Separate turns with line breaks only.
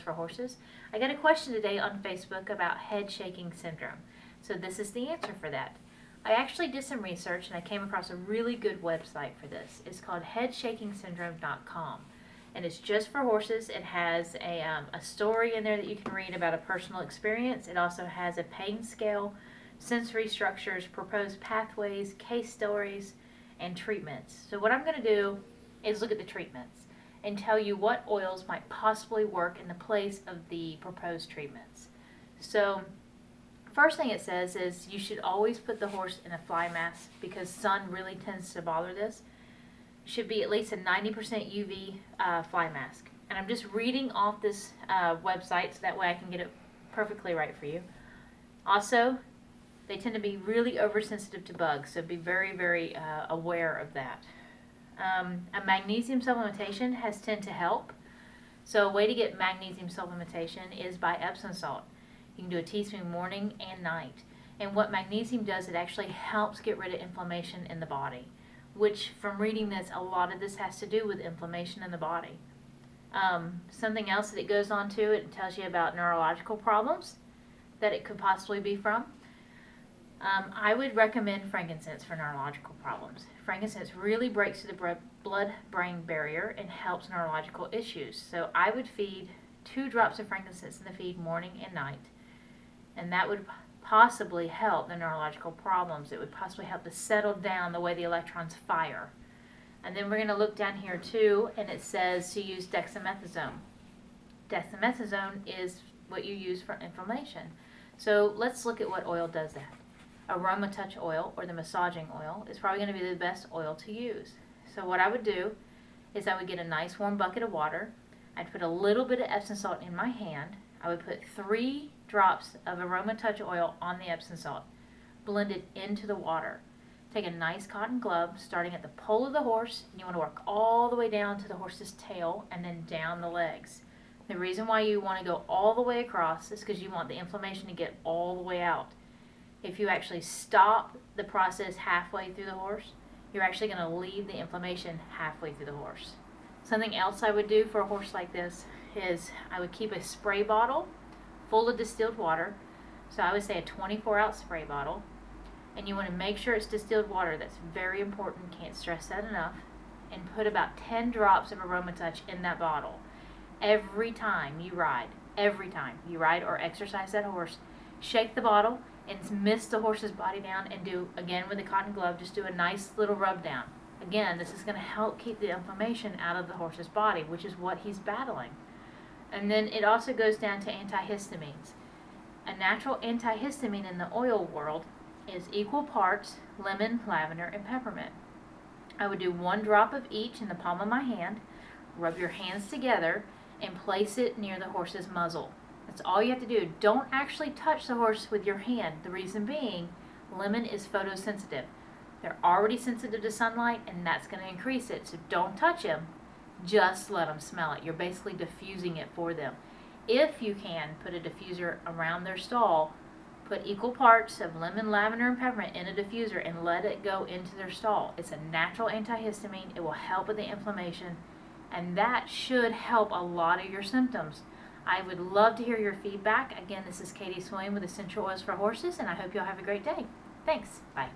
for horses. I got a question today on Facebook about head shaking syndrome. So this is the answer for that. I actually did some research and I came across a really good website for this. It's called headshakingsyndrome.com, and it's just for horses. It has a story in there that you can read about a personal experience. It also has a pain scale, sensory structures, proposed pathways, case stories, and treatments. So what I'm going to do is look at the treatments and tell you what oils might possibly work in the place of the proposed treatments. So first thing it says is you should always put the horse in a fly mask because sun really tends to bother this. It should be at least a 90% UV fly mask. And I'm just reading off this website so that way I can get it perfectly right for you. Also, they tend to be really oversensitive to bugs, so be very, very aware of that. A magnesium supplementation has tend to help. So a way to get magnesium supplementation is by Epsom salt. You can do a teaspoon morning and night. And what magnesium does, it actually helps get rid of inflammation in the body, which from reading this, a lot of this has to do with inflammation in the body. Something else that it goes on to, it tells you about neurological problems that it could possibly be from. I would recommend frankincense for neurological problems. Frankincense really breaks through the blood-brain barrier and helps neurological issues. So I would feed 2 drops of frankincense in the feed morning and night, and that would possibly help the neurological problems. It would possibly help to settle down the way the electrons fire. And then we're going to look down here too, and it says to use dexamethasone. Dexamethasone is what you use for inflammation. So let's look at what oil does that. Aroma Touch oil, or the massaging oil, is probably going to be the best oil to use. So what I would do is I would get a nice warm bucket of water. I'd put a little bit of Epsom salt in my hand. I would put 3 drops of Aroma Touch oil on the Epsom salt, blend it into the water. Take a nice cotton glove, starting at the pole of the horse, and you want to work all the way down to the horse's tail and then down the legs. The reason why you want to go all the way across is because you want the inflammation to get all the way out. If you actually stop the process halfway through the horse, you're actually going to leave the inflammation halfway through the horse. Something else I would do for a horse like this is I would keep a spray bottle full of distilled water. So I would say a 24-ounce spray bottle. And you want to make sure it's distilled water. That's very important. Can't stress that enough. And put about 10 drops of Aroma Touch in that bottle. Every time you ride or exercise that horse, shake the bottle and mist the horse's body down, and do, again with a cotton glove, just do a nice little rub down. Again, this is going to help keep the inflammation out of the horse's body, which is what he's battling. And then it also goes down to antihistamines. A natural antihistamine in the oil world is equal parts lemon, lavender, and peppermint. I would do 1 drop of each in the palm of my hand, rub your hands together, and place it near the horse's muzzle. That's all you have to do. Don't actually touch the horse with your hand. The reason being, lemon is photosensitive. They're already sensitive to sunlight, and that's going to increase it. So don't touch him. Just let them smell it. You're basically diffusing it for them. If you can, put a diffuser around their stall. Put equal parts of lemon, lavender, and peppermint in a diffuser and let it go into their stall. It's a natural antihistamine. It will help with the inflammation, and that should help a lot of your symptoms. I would love to hear your feedback. Again, this is Katie Swain with Essential Oils for Horses, and I hope you'll have a great day. Thanks. Bye.